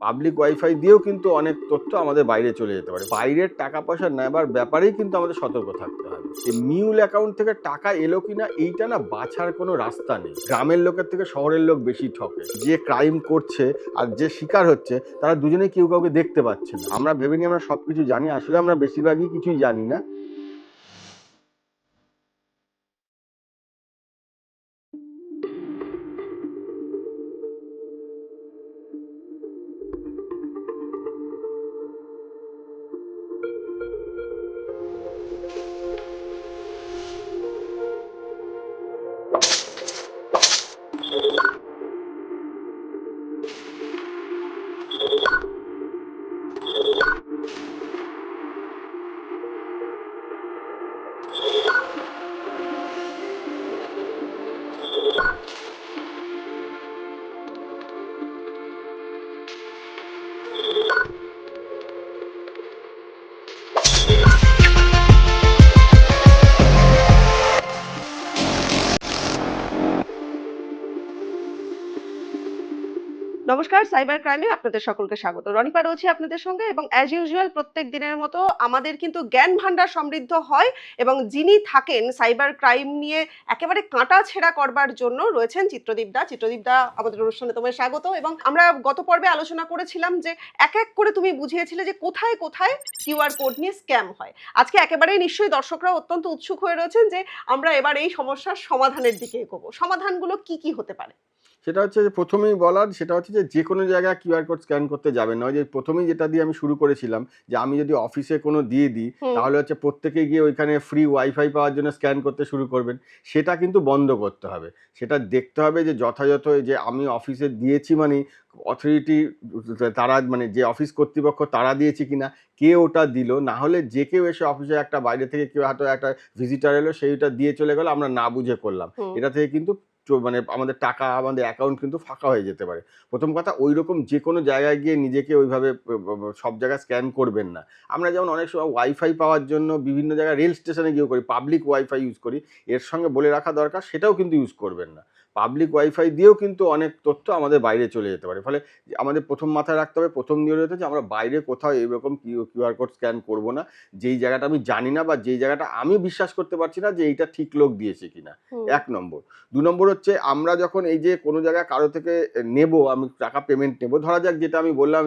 Public wifi দিয়েও কিন্তু অনেক তথ্য আমাদের বাইরে চলে যেতে পারে। বাইরের টাকা পয়সা নেবার ব্যাপারেই কিন্তু আমাদের সতর্ক থাকতে হবে। এই মিউল অ্যাকাউন্ট থেকে টাকা এলো কিনা এইটা না বাছার কোনো রাস্তা নেই। গ্রামের লোকের থেকে শহরের লোক বেশি ঠকে। যে ক্রাইম করছে আর যে শিকার হচ্ছে তারা দুজনেই কেউ কাউকে দেখতে পাচ্ছে না। আমরা ভেবে নিই আমরা সবকিছু জানি, আসলে আমরা বেশিরভাগই কিছুই জানি না। নমস্কার, সাইবার ক্রাইমে আপনাদের সকলকে স্বাগত। রনিপা রয়েছে আপনাদের সঙ্গে এবং অ্যাজ ইউজুয়াল প্রত্যেক দিনের মতো আমাদের কিন্তু জ্ঞান ভান্ডার সমৃদ্ধ হয় এবং যিনি থাকেন সাইবার ক্রাইম নিয়ে একেবারে কাঁটা ছেঁড়া করবার জন্য রয়েছেন চিত্রদীপ দা। চিত্রদীপ দা, আমাদের অনুষ্ঠানে তোমায় স্বাগত। এবং আমরা গত পর্বে আলোচনা করেছিলাম যে এক এক করে তুমি বুঝিয়েছিলে যে কোথায় কোথায় কিউআর কোড নিয়ে স্ক্যাম হয়। আজকে একেবারেই নিশ্চয়ই দর্শকরা অত্যন্ত উৎসুক হয়ে রয়েছেন যে আমরা এবার এই সমস্যার সমাধানের দিকে এগোবো। সমাধানগুলো কি কি হতে পারে? সেটা হচ্ছে যে প্রথমেই বলার সেটা হচ্ছে যে কোনো জায়গায় কিউআর কোড স্ক্যান করতে যাবেন না। ওই যে প্রথমেই যেটা দিয়ে আমি শুরু করেছিলাম যে আমি যদি অফিসে কোনো দিয়ে দিই তাহলে হচ্ছে প্রত্যেকে গিয়ে ওইখানে ফ্রি ওয়াইফাই পাওয়ার জন্য স্ক্যান করতে শুরু করবেন। সেটা কিন্তু বন্ধ করতে হবে। সেটা দেখতে হবে যে যথাযথ যে আমি অফিসে দিয়েছি মানে অথরিটি তারা মানে যে অফিস কর্তৃপক্ষ তারা দিয়েছে কিনা, কে ওটা দিল, না হলে যে কেউ এসে অফিসে একটা বাইরে থেকে কেউ হয়তো একটা ভিজিটার এলো সেইটা দিয়ে চলে গেল, আমরা না বুঝে করলাম। এটা থেকে কিন্তু মানে আমাদের টাকা আমাদের অ্যাকাউন্ট কিন্তু ফাঁকা হয়ে যেতে পারে। প্রথম কথা ওই রকম যে কোনো জায়গায় গিয়ে নিজেকে ওইভাবে সব জায়গায় স্ক্যান করবেন না। আমরা যেমন অনেক সময় ওয়াইফাই পাওয়ার জন্য বিভিন্ন জায়গায় রেল স্টেশনে গিয়েও করি, পাবলিক ওয়াইফাই ইউজ করি, এর সঙ্গে বলে রাখা দরকার সেটাও কিন্তু ইউজ করবেন না। পাবলিক ওয়াইফাই দিয়েও কিন্তু অনেক তথ্য আমাদের বাইরে চলে যেতে পারে। ফলে আমাদের প্রথম মাথায় রাখতে হবে, প্রথম নিয়ম হচ্ছে যে আমরা বাইরে কোথাও এইরকম কিউআর কোড স্ক্যান করবো না যেই জায়গাটা আমি জানি না বা যেই জায়গাটা আমি বিশ্বাস করতে পারছি না যে এইটা ঠিক লোক দিয়েছে কিনা। ১ নম্বর। ২ নম্বর হচ্ছে আমরা যখন এই যে কোনো জায়গায় কারো থেকে নেব, আমি টাকা পেমেন্ট নেব, ধরা যাক যেটা আমি বললাম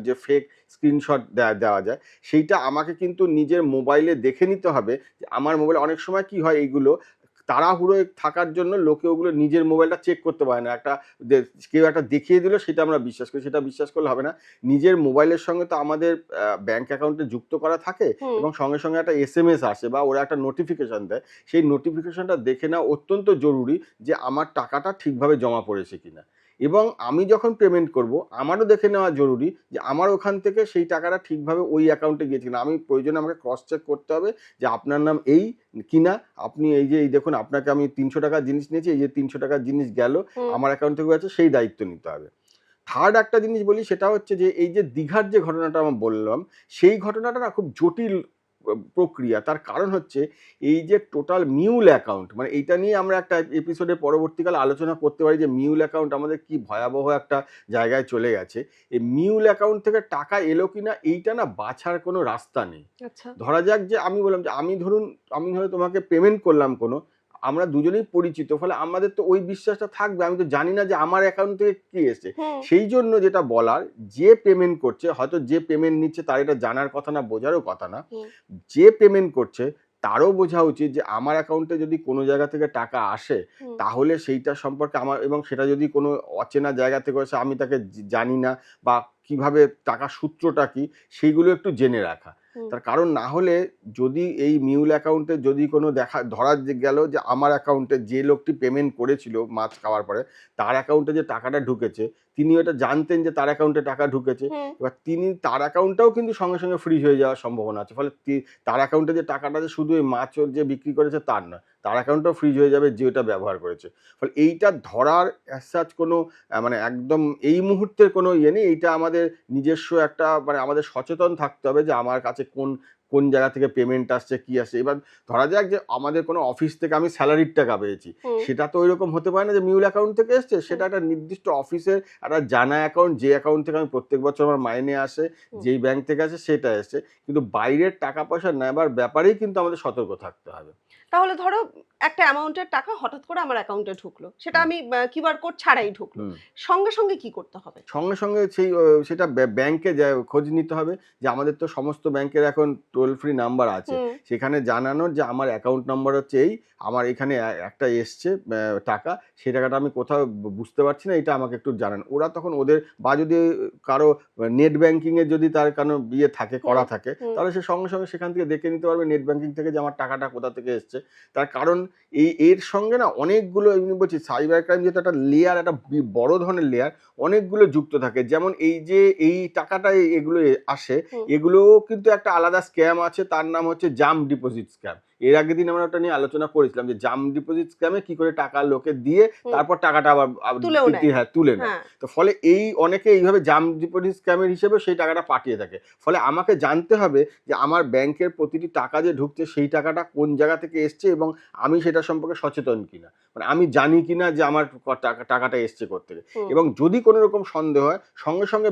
যে ফেক স্ক্রিনশট দেওয়া যায়, সেইটা আমাকে কিন্তু নিজের মোবাইলে দেখে নিতে হবে যে আমার মোবাইলে অনেক সময় কি হয় এইগুলো তাড়াহুড়োয় থাকার জন্য লোকে ওগুলো নিজের মোবাইলটা চেক করতে পারে না। কেউ একটা দেখিয়ে দিল সেটা আমরা বিশ্বাস করি, সেটা বিশ্বাস করলে হবে না। নিজের মোবাইলের সঙ্গে তো আমাদের ব্যাংক অ্যাকাউন্টে যুক্ত করা থাকে এবং সঙ্গে সঙ্গে একটা এসএমএস আসে বা ওরা একটা নোটিফিকেশন দেয়। সেই নোটিফিকেশনটা দেখে নেওয়া অত্যন্ত জরুরি যে আমার টাকাটা ঠিকভাবে জমা পড়েছে কিনা। এবং আমি যখন পেমেন্ট করব আমারও দেখে নেওয়া জরুরি যে আমার ওখান থেকে সেই টাকাটা ঠিকভাবে ওই অ্যাকাউন্টে গিয়েছে কিনা। আমি প্রয়োজনে আমাকে ক্রস চেক করতে হবে যে আপনার নাম এই কিনা, আপনি এই যে এই দেখুন আপনাকে আমি ৩০০ টাকার জিনিস নিয়েছি, এই যে ৩০০ টাকার জিনিস গেল আমার অ্যাকাউন্ট থেকে আছে, সেই দায়িত্ব নিতে হবে। থার্ড একটা জিনিস বলি, সেটা হচ্ছে যে এই যে দীঘার যে ঘটনাটা আমি বললাম, সেই ঘটনাটা না খুব জটিল প্রক্রিয়া। তার কারণ হচ্ছে এই যে টোটাল মিউল অ্যাকাউন্ট, মানে এইটা নিয়ে আমরা একটা এপিসোডে পরবর্তীকালে আলোচনা করতে পারি যে মিউল অ্যাকাউন্ট আমাদের কি ভয়াবহ একটা জায়গায় চলে গেছে। এই মিউল অ্যাকাউন্ট থেকে টাকা এলো কিনা এইটা না বাছার কোনো রাস্তা নেই। ধরা যাক যে আমি বললাম যে আমি ধরো তোমাকে পেমেন্ট করলাম কোনো, আমরা দুজনেই পরিচিত, ফলে আমাদের তো ওই বিশ্বাসটা থাকবে, আমি তো জানি না যে আমার অ্যাকাউন্ট থেকে কি এসছে। সেই জন্য যেটা বলার, যে পেমেন্ট করছে, হয়তো যে পেমেন্ট নিচ্ছে তার এটা জানার কথা না, বোঝারও কথা না। যে পেমেন্ট করছে তারও বোঝা উচিত যে আমার অ্যাকাউন্টে যদি কোনো জায়গা থেকে টাকা আসে তাহলে সেইটা সম্পর্কে আমার, এবং সেটা যদি কোনো অচেনা জায়গা থেকে আসে আমি তাকে জানি না বা কিভাবে টাকার সূত্রটা কি সেইগুলো একটু জেনে রাখা। তার কারণ না হলে যদি এই মিউল অ্যাকাউন্টে যদি কোনো ধরা গেল যে আমার অ্যাকাউন্টে যে লোকটি পেমেন্ট করেছিল মাছ খাওয়ার পরে তার অ্যাকাউন্টে যে টাকাটা ঢুকেছে, তিনি এটা জানতেন যে তার অ্যাকাউন্টে টাকা ঢুকেছে, এবার তার অ্যাকাউন্টটাও কিন্তু সঙ্গে সঙ্গে ফ্রিজ হয়ে যাওয়ার সম্ভাবনা আছে। ফলে তার অ্যাকাউন্টে যে টাকাটা যে শুধু ওই মাছ যে বিক্রি করেছে তার না, তার অ্যাকাউন্টটাও ফ্রিজ হয়ে যাবে যে ওটা ব্যবহার করেছে। ফলে এইটা ধরার অ্যাজ কোনো মানে একদম এই মুহূর্তের কোনো ইয়ে নেই। এইটা আমাদের নিজস্ব একটা মানে আমাদের সচেতন থাকতে হবে যে আমার কাছে কোন কোন জায়গা থেকে পেমেন্ট আসছে কি আসছে। এবার ধরা যাক যে আমাদের কোনো অফিস থেকে আমি স্যালারির টাকা পেয়েছি, সেটা তো ওইরকম হতে পারে না যে মিউল অ্যাকাউন্ট থেকে এসছে, সেটা একটা নির্দিষ্ট অফিসের একটা জানা অ্যাকাউন্ট, যে অ্যাকাউন্ট থেকে আমি প্রত্যেক বছর আমার মাইনে আসে, যেই ব্যাংক থেকে আসে সেটা এসছে। কিন্তু বাইরের টাকা পয়সা নেবার ব্যাপারেই কিন্তু আমাদের সতর্ক থাকতে হবে। তাহলে ধরো একটা অ্যামাউন্টের টাকা হঠাৎ করে আমার অ্যাকাউন্টে ঢুকলো, সেটা আমি কিউআর কোড ছাড়াই ঢুকলো, সঙ্গে সঙ্গে কি করতে হবে? সঙ্গে সঙ্গে সেটা ব্যাংকে খোঁজ নিতে হবে যে আমাদের তো সমস্ত ব্যাংকের এখন টোল ফ্রি নাম্বার আছে, সেখানে জানানোর যে আমার অ্যাকাউন্ট নাম্বার হচ্ছে এই, আমার এখানে একটা এসছে টাকা, সেই টাকাটা আমি কোথাও বুঝতে পারছি না, এটা আমাকে একটু জানান। ওরা তখন ওদের, বা যদি কারো নেট ব্যাংকিং এর যদি তার কোনো থাকে করা থাকে, তাহলে সে সঙ্গে সঙ্গে সেখান থেকে দেখে নিতে পারবে নেট ব্যাংকিং থেকে যে আমার টাকাটা কোথা থেকে এসছে। তার কারণ এর সঙ্গে না অনেকগুলো, আমি বলছি সাইবার ক্রাইম যেটা একটা লেয়ার, একটা বড় ধরনের লেয়ার, অনেকগুলো যুক্ত থাকে। যেমন এই যে এই টাকাটা এগুলো আসে, এগুলো কিন্তু একটা আলাদা স্ক্যাম আছে, তার নাম হচ্ছে জাম্প ডিপোজিট স্ক্যাম। এর আগের দিন আমরা ওটা নিয়ে আলোচনা করেছিলাম যে জাম্প ডিপোজিট স্ক্যামে কি করে টাকা লোকে দিয়ে তারপর টাকাটা আবার তুলে নেয়। তো ফলে এই অনেকে এইভাবে জাম্প ডিপোজিট স্ক্যামের হিসেবে সেই টাকাটা পাঠিয়ে থাকে। ফলে আমাকে জানতে হবে যে আমার ব্যাংকের প্রতিটি টাকা যে ঢুকছে সেই টাকাটা কোন জায়গা থেকে এসছে এবং আমি সেটা সম্পর্কে সচেতন কিনা, মানে আমি জানি কিনা যে আমার টাকাটা এসছে কোত্থেকে। এবং যদি কোনো রকম সন্দেহ হয় সঙ্গে সঙ্গে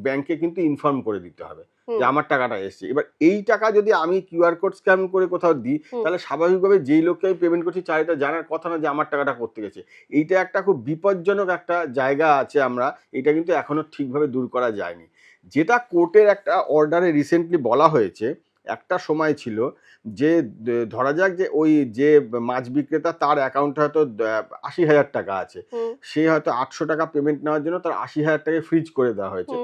ব্যাংকে কিন্তু ইনফর্ম করে দিতে হবে যে আমার টাকাটা এসছে। এবার এই টাকা যদি আমি কিউআর কোড স্ক্যান করে কোথাও দিই, তাহলে স্বাভাবিকভাবে যেই লোককে আমি পেমেন্ট করছি তার এটা জানার কথা না যে আমার টাকাটা করতে গেছে। এইটা একটা খুব বিপজ্জনক একটা জায়গা আছে, আমরা এটা কিন্তু এখনো ঠিকভাবে দূর করা যায়নি। যেটা কোর্টের একটা অর্ডারে রিসেন্টলি বলা হয়েছে, একটা সময় ছিল যে ধরা যাক যে ওই যে মাছ বিক্রেতা, তার অ্যাকাউন্টে হয়তো ৮০,০০০ টাকা আছে, সে হয়তো ৮০০ টাকা পেমেন্ট নেওয়ার জন্য তার ৮০,০০০ টাকায় ফ্রিজ করে দেওয়া হয়েছে।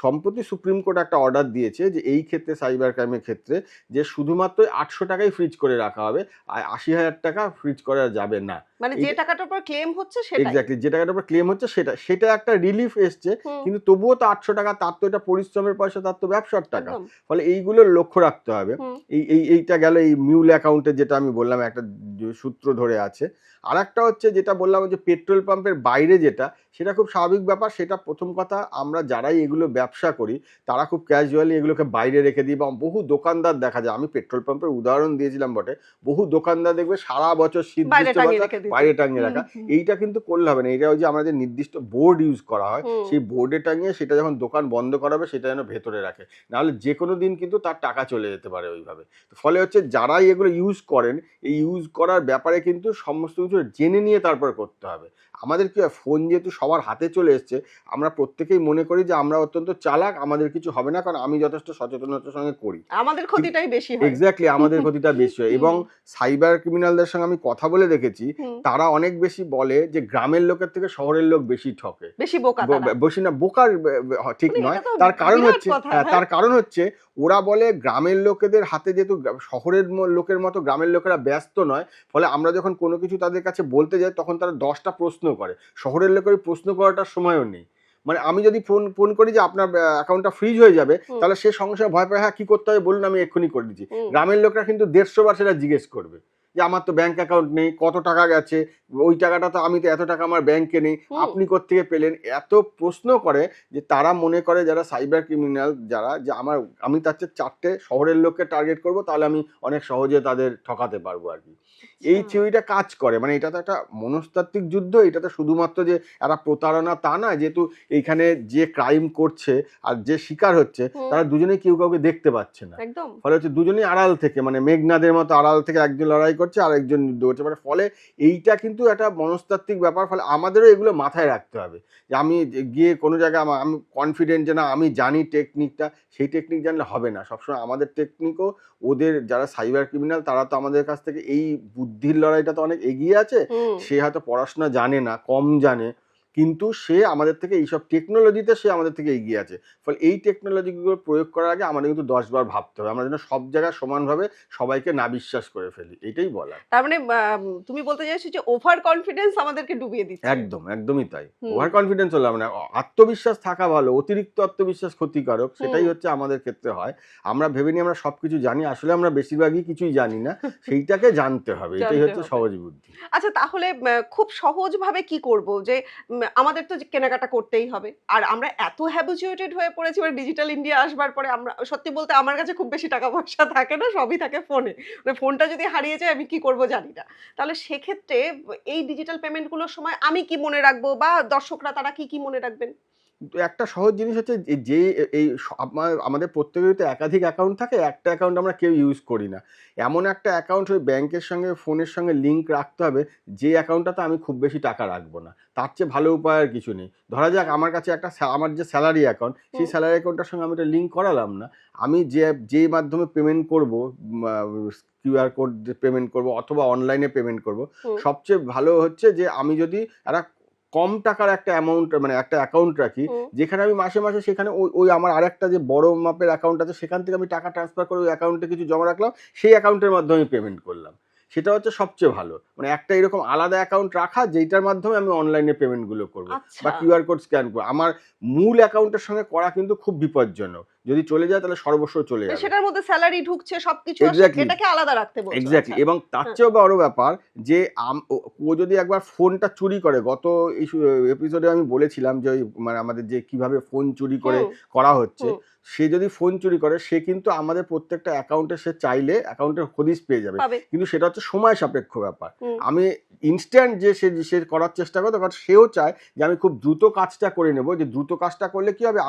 সম্প্রতি সুপ্রিম কোর্ট একটা অর্ডার দিয়েছে যে এই ক্ষেত্রে, সাইবার ক্রাইমের ক্ষেত্রে, যে শুধুমাত্র ৮০০ টাকাই ফ্রিজ করে রাখা হবে, আর ৮০,০০০ টাকা ফ্রিজ করা যাবে না। মানে যে টাকাটার উপর ক্লেম হচ্ছে সেটা, এক্স্যাক্টলি যে টাকাটার উপর ক্লেম হচ্ছে সেটা একটা রিলিফ এসছে, কিন্তু তবুও তো ৮০০ টাকা, তার তো এটা পরিশ্রমের পয়সা, তার তো ব্যবসার টাকা। ফলে এইগুলো লক্ষ্য রাখতে হবে। এইটা গেল এই মিউল অ্যাকাউন্টে, যেটা আমি বললাম একটা সূত্র ধরে আছে। আর একটা হচ্ছে যেটা বললাম যে পেট্রোল পাম্পের বাইরে যেটা, সেটা খুব স্বাভাবিক ব্যাপার। সেটা প্রথম কথা, আমরা যারাই এগুলো ব্যবসা করি তারা খুব ক্যাজুয়ালি এগুলোকে বাইরে রেখে দিই, বা বহু দোকানদার দেখা যায়, আমি পেট্রোল পাম্পের উদাহরণ দিয়েছিলাম বটে, বহু দোকানদার দেখবে সারা বছর শীত বাইরে টাঙিয়ে রাখা। এইটা কিন্তু করলে হবে না। এটা ওই যে আমাদের নির্দিষ্ট বোর্ড ইউজ করা হয়, সেই বোর্ডে টাঙিয়ে সেটা যখন দোকান বন্ধ করা হবে সেটা যেন ভেতরে রাখে, নাহলে যে কোনো দিন কিন্তু তার টাকা চলে যেতে পারে ওইভাবে। ফলে হচ্ছে যারাই এগুলো ইউজ করেন, এই ইউজ করার ব্যাপারে কিন্তু সমস্ত কিছু জেনে নিয়ে তারপর করতে হবে। আমাদের কি ফোন যেহেতু সবার হাতে চলে এসছে, আমরা প্রত্যেকেই মনে করি যে আমরা অত্যন্ত চালাক, আমাদের কিছু হবে না, কারণ আমি যথেষ্ট সচেতনতার সঙ্গে করি, আমাদের ক্ষতিটাই বেশি হয়। এক্স্যাক্টলি, আমাদের ক্ষতিটা বেশি হয়। এবং সাইবার ক্রিমিনালদের সঙ্গে আমি কথা বলে দেখেছি, তারা অনেক বেশি বলে যে গ্রামের লোকের থেকে শহরের লোক বেশি ঠকে, বেশি বোকা, বেশি না, বোকার ঠিক নয়। তার কারণ হচ্ছে ওরা বলে গ্রামের লোকেদের হাতে, যেহেতু শহরের লোকের মতো গ্রামের লোকেরা ব্যস্ত নয়, ফলে আমরা যখন কোনো কিছু তাদের কাছে বলতে যাই তখন তারা 10টা প্রশ্ন করে। শহরের লোকের প্রশ্ন করাটার সময়ও নেই। মানে আমি যদি ফোন করি যে আপনার অ্যাকাউন্টটা ফ্রিজ হয়ে যাবে, তাহলে সে সঙ্গে সঙ্গে ভয় পায়, হ্যাঁ কি করতে হবে বলুন, আমি এক্ষুনি করে দিচ্ছি। গ্রামের লোকরা কিন্তু 150 বার সেটা জিজ্ঞেস করবে যে আমার তো ব্যাংক অ্যাকাউন্ট নেই, কত টাকা গেছে, ওই টাকাটা তো, আমি তো এত টাকা আমার ব্যাংকে নেই, আপনি কোত্থেকে পেলেন, এত প্রশ্ন করে যে তারা মনে করে, যারা সাইবার ক্রিমিনাল যারা, যে আমি তার চেয়ে 4টে শহরের লোককে টার্গেট করব, তাহলে আমি অনেক সহজে তাদের ঠকাতে পারবো আর কি। এই থিওরিটা কাজ করে। মানে এটা তো একটা মনস্তাত্ত্বিক যুদ্ধ, এটা তো শুধুমাত্র যে একটা প্রতারণা তা না, যেহেতু এইখানে যে ক্রাইম করছে আর যে শিকার হচ্ছে তারা দুজনেই কেউ কাউকে দেখতে পাচ্ছে না। ফলে হচ্ছে দুজনেই আড়াল থেকে, মানে মেঘনাদের মতো আড়াল থেকে একজন লড়াই করছে আর একজন যুদ্ধ করছে। মানে ফলে এইটা কিন্তু একটা মনস্তাত্ত্বিক ব্যাপার। ফলে আমাদেরও এগুলো মাথায় রাখতে হবে যে আমি গিয়ে কোনো জায়গায় আমি কনফিডেন্ট যে না আমি জানি টেকনিকটা, সেই টেকনিক জানলে হবে না। সবসময় আমাদের টেকনিকও, ওদের যারা সাইবার ক্রিমিনাল তারা তো আমাদের কাছ থেকে এই বুদ্ধির লড়াইটা তো অনেক এগিয়ে আছে। সে হয়তো পড়াশোনা জানে না, কম জানে, কিন্তু সে আমাদের থেকে এইসব টেকনোলজিতে সে আমাদের থেকে এগিয়ে আছে। ফলে এই টেকনোলজিগুলো প্রয়োগ করার আগে আমাদের কিন্তু 10 বার ভাবতে হবে, আমরা যেন সব জায়গায় সমানভাবে সবাইকে না বিশ্বাস করে ফেলি, এটাই বলা। তার মানে তুমি বলতে চাইছো যে ওভার কনফিডেন্স আমাদেরকে ডুবিয়ে দিচ্ছে। একদমই তাই। ওভার কনফিডেন্স হলে মানে আত্মবিশ্বাস থাকা ভালো, অতিরিক্ত আত্মবিশ্বাস ক্ষতিকারক, সেটাই হচ্ছে আমাদের ক্ষেত্রে হয়। আমরা ভেবে নিই আমরা সবকিছু জানি, আসলে আমরা বেশিরভাগই কিছুই জানি না, সেইটাকে জানতে হবে, এটাই হচ্ছে সহজ বুদ্ধি। আচ্ছা, তাহলে খুব সহজভাবে কি করব যে আমাদের তো কেনাকাটা করতেই হবে, আর আমরা এত হ্যাবিচুয়েটেড হয়ে পড়েছি মানে ডিজিটাল ইন্ডিয়া আসবার পরে। আমরা সত্যি বলতে আমার কাছে খুব বেশি টাকা পয়সা থাকে না, সবই থাকে ফোনে। মানে ফোনটা যদি হারিয়ে যায় আমি কি করব জানি না। তাহলে সেক্ষেত্রে এই ডিজিটাল পেমেন্টগুলোর সময় আমি কি মনে রাখবো, বা দর্শকরা তারা কি কি মনে রাখবেন? তো একটা সহজ জিনিস হচ্ছে যে এই আমাদের প্রত্যেকেরই তো একাধিক অ্যাকাউন্ট থাকে, একটা অ্যাকাউন্ট আমরা কেউ ইউজ করি না। এমন একটা অ্যাকাউন্ট ওই ব্যাংকের সঙ্গে ফোনের সঙ্গে লিঙ্ক রাখতে হবে, যে অ্যাকাউন্টটাতে আমি খুব বেশি টাকা রাখবো না। তার চেয়ে ভালো উপায় আর কিছু নেই। ধরা যাক আমার কাছে একটা আমার যে স্যালারি অ্যাকাউন্ট, সেই স্যালারি অ্যাকাউন্টটার সঙ্গে আমি এটা লিঙ্ক করালাম না। আমি যেই মাধ্যমে পেমেন্ট করবো, কিউআর কোড দিয়ে পেমেন্ট করবো অথবা অনলাইনে পেমেন্ট করবো, সবচেয়ে ভালো হচ্ছে যে আমি যদি একটা কম টাকার একটা অ্যামাউন্ট মানে একটা অ্যাকাউন্ট রাখি, যেখানে আমি মাসে মাসে সেখানে ওই আমার আরেকটা যে বড় মাপের অ্যাকাউন্ট আছে সেখান থেকে আমি টাকা ট্রান্সফার করে ওই অ্যাকাউন্টে কিছু জমা রাখলাম, সেই অ্যাকাউন্টের মাধ্যমে আমি পেমেন্ট করলাম। সেটা হচ্ছে সবচেয়ে ভালো। মানে একটা এরকম আলাদা অ্যাকাউন্ট রাখা, যেটার মাধ্যমে আমি অনলাইনে পেমেন্টগুলো করবো বা কিউআর কোড স্ক্যান করবো। আমার মূল অ্যাকাউন্টের সঙ্গে করা কিন্তু খুব বিপজ্জনক। যদি চলে যায় তাহলে সর্বস্ব চলে যাবে। সেটার মধ্যে স্যালারি ঢুকছে, সবকিছু এটাকে আলাদা রাখতে বলছো। এক্স্যাক্টলি। এবং তার চেয়েও বড় ব্যাপার যে ও যদি একবার ফোনটা চুরি করে, গত এপিসোডে আমি বলেছিলাম যে মানে আমাদের যে কিভাবে ফোন চুরি করে করা হচ্ছে, সে যদি ফোন চুরি করে সে কিন্তু আমাদের প্রত্যেকটা অ্যাকাউন্টে সে চাইলে অ্যাকাউন্টের হদিশ পেয়ে যাবে, কিন্তু সেটা হচ্ছে সময় সাপেক্ষ ব্যাপার। আমি ইনস্ট্যান্ট যে সে করার চেষ্টা করে, তখন সেও চায় যে আমি খুব দ্রুত কাজটা করে নেব, যে দ্রুত কাজটা করলে কি হবে,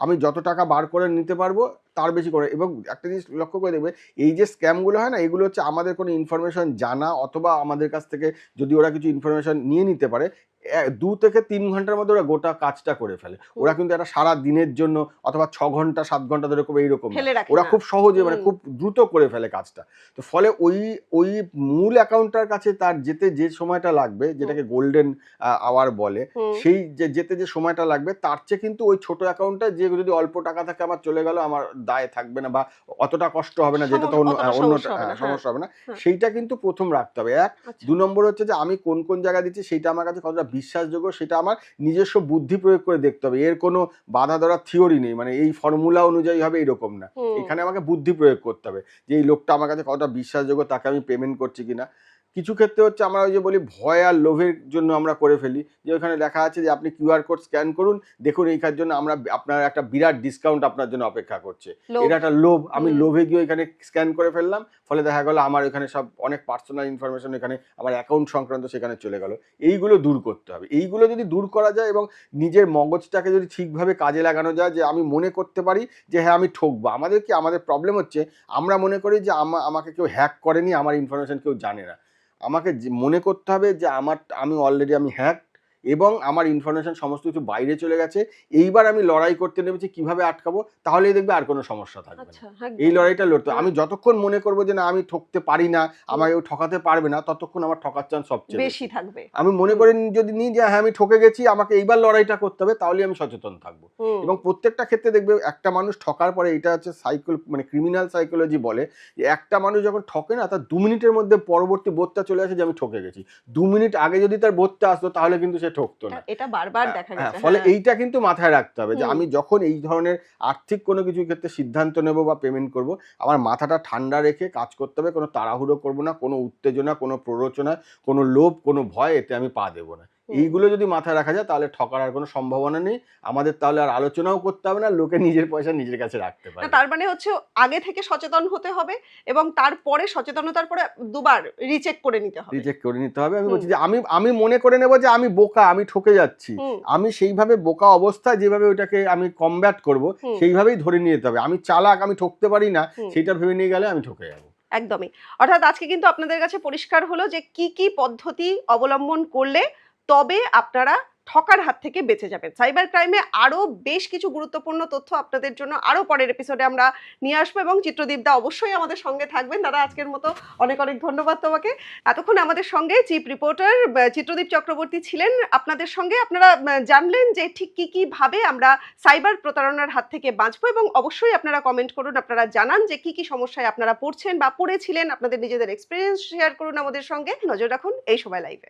আমি যত টাকা বার করে নিতে পারবো তার বেশি করে। এবং একটা জিনিস লক্ষ্য করে দেখবে, এই যে স্ক্যামগুলো হয় না, এগুলো হচ্ছে আমাদের কোনো ইনফরমেশন জানা অথবা আমাদের কাছ থেকে যদি ওরা কিছু ইনফরমেশন নিয়ে নিতে পারে, 2 থেকে 3 ঘন্টার মধ্যে ওরা গোটা কাজটা করে ফেলে। ওরা কিন্তু একটা সারা দিনের জন্য অথবা 6 ঘন্টা 7 ঘন্টা ধরে করবে এইরকম, ওরা খুব সহজে মানে খুব দ্রুত করে ফেলে কাজটা। তো ফলে ওই মূল অ্যাকাউন্টটার কাছে তার যেতে যে সময়টা লাগবে, যেটাকে গোল্ডেন আওয়ার বলে, সেই যেতে যে সময়টা লাগবে, তার চেয়ে কিন্তু ওই ছোট অ্যাকাউন্টটা যে যদি অল্প টাকা থাকে আমার চলে গেল, আমার দায় থাকবে না বা অতটা কষ্ট হবে না, যেটা তো অন্য সমস্যা হবে না, সেইটা কিন্তু প্রথম রাখতে হবে। 1 2 নম্বর হচ্ছে যে আমি কোন কোন জায়গা দিচ্ছি সেইটা আমার কাছে কতটা বিশ্বাসযোগ্য, সেটা আমার নিজস্ব বুদ্ধি প্রয়োগ করে দেখতে হবে। এর কোনো বাধা ধরা থিওরি নেই, মানে এই ফর্মুলা অনুযায়ী হবে এরকম না। এখানে আমাকে বুদ্ধি প্রয়োগ করতে হবে যে এই লোকটা আমার কাছে কতটা বিশ্বাসযোগ্য, তাকে আমি পেমেন্ট করছি কিনা। কিছু ক্ষেত্রে হচ্ছে আমরা ওই যে বলি ভয় আর লোভের জন্য আমরা করে ফেলি, যে ওখানে লেখা আছে যে আপনি কিউআর কোড স্ক্যান করুন, দেখুন এইখার জন্য আপনার একটা বিরাট ডিসকাউন্ট আপনার জন্য অপেক্ষা করছে। এটা একটা লোভ। আমি লোভে গিয়ে এখানে স্ক্যান করে ফেললাম, ফলে দেখা গেল আমার এখানে সব অনেক পার্সোনাল ইনফরমেশন এখানে আমার অ্যাকাউন্ট সংক্রান্ত সেখানে চলে গেল। এইগুলো দূর করতে হবে। এইগুলো যদি দূর করা যায় এবং নিজের মগজটাকে যদি ঠিকভাবে কাজে লাগানো যায়, যে আমি মনে করতে পারি যে হ্যাঁ আমি ঠকবো। আমাদের প্রবলেম হচ্ছে আমরা মনে করি যে আমাকে কেউ হ্যাক করেনি, আমার ইনফরমেশন কেউ জানে না। আমাকে মনে করতে হবে যে আমি অলরেডি হ্যাক এবং আমার ইনফরমেশন সমস্ত কিছু বাইরে চলে গেছে। এইবার আমি লড়াই করতে নেমেছি কিভাবে আটকাবো, তাহলেই দেখবে আর কোনো সমস্যা থাকবে না। এই লড়াইটা লড়তে আমি যতক্ষণ মনে করবো যে না আমি ঠকতে পারি না, আমাকে কেউ ঠকাতে পারবে না, ততক্ষণ আমার ঠকার চান্স সবচেয়ে বেশি থাকবে। আমি মনে করে যদি নিই যে হ্যাঁ আমি ঠকে গেছি, আমাকে এইবার লড়াইটা করতে হবে, তাহলে আমি সচেতন থাকবো। এবং প্রত্যেকটা ক্ষেত্রে দেখবে একটা মানুষ ঠকার পরে, এটা হচ্ছে মানে ক্রিমিনাল সাইকোলজি বলে, যে একটা মানুষ যখন ঠকে না, তার 2 মিনিটের মধ্যে পরবর্তী বোধটা চলে আসে যে আমি ঠকে গেছি। 2 মিনিট আগে যদি তার বোধটা আসতো তাহলে কিন্তু সে ঠকতো না। এটা বারবার দেখা গেছে। ফলে এইটা কিন্তু মাথায় রাখতে হবে যে আমি যখন এই ধরনের আর্থিক কোনো কিছুর ক্ষেত্রে সিদ্ধান্ত নেব বা পেমেন্ট করব, আমার মাথাটা ঠান্ডা রেখে কাজ করতে হবে। কোনো তাড়াহুড়ো করব না, কোনো উত্তেজনা, কোনো প্ররোচনা, কোনো লোভ, কোনো ভয়, এতে আমি পা দেবো না। এইগুলো যদি মাথায় রাখা যায় তাহলে ঠকার আর কোনো সম্ভাবনা নেই। আমাদের তাহলে আর আলোচনাও করতে হবে না, লোকে নিজের পয়সা নিজের কাছে রাখতে পারে। তার মানে হচ্ছে আগে থেকে সচেতন হতে হবে এবং তারপরে সচেতনতার পরে দুবার রিচেক করে নিতে হবে। আমি বলছি যে আমি মনে করে নেব যে আমি বোকা, আমি ঠকে যাচ্ছি। আমি সেইভাবে বোকা অবস্থায় যেভাবে ওইটাকে আমি কমব্যাট করব, সেইভাবেই ধরে নিয়ে যেতে হবে। আমি চালাক, আমি ঠকতে পারি না, সেইটা ভেবে নিয়ে গেলে আমি ঠকে যাবো। একদমই। অর্থাৎ আজকে কিন্তু আপনাদের কাছে পরিষ্কার হলো যে কি কি পদ্ধতি অবলম্বন করলে তবে আপনারা ঠকার হাত থেকে বেঁচে যাবেন। সাইবার ক্রাইমে আরো বেশ কিছু গুরুত্বপূর্ণ তথ্য আপনাদের জন্য আরো পরের এপিসোডে আমরা নিয়ে আসবো এবং চিত্রদীপ দা অবশ্যই আমাদের সঙ্গে থাকবেন। দাদা আজকের মতো অনেক অনেক ধন্যবাদ তোমাকে। এতক্ষণ আমাদের সঙ্গে চিফ রিপোর্টার চিত্রদীপ চক্রবর্তী ছিলেন আপনাদের সঙ্গে। আপনারা জানলেন যে ঠিক কি কি ভাবে আমরা সাইবার প্রতারণার হাত থেকে বাঁচবো এবং অবশ্যই আপনারা কমেন্ট করুন, আপনারা জানান যে কি কি সমস্যায় আপনারা পড়ছেন বা পড়েছিলেন, আপনাদের নিজেদের এক্সপিরিয়েন্স শেয়ার করুন আমাদের সঙ্গে। নজর রাখুন এই সময় লাইভে।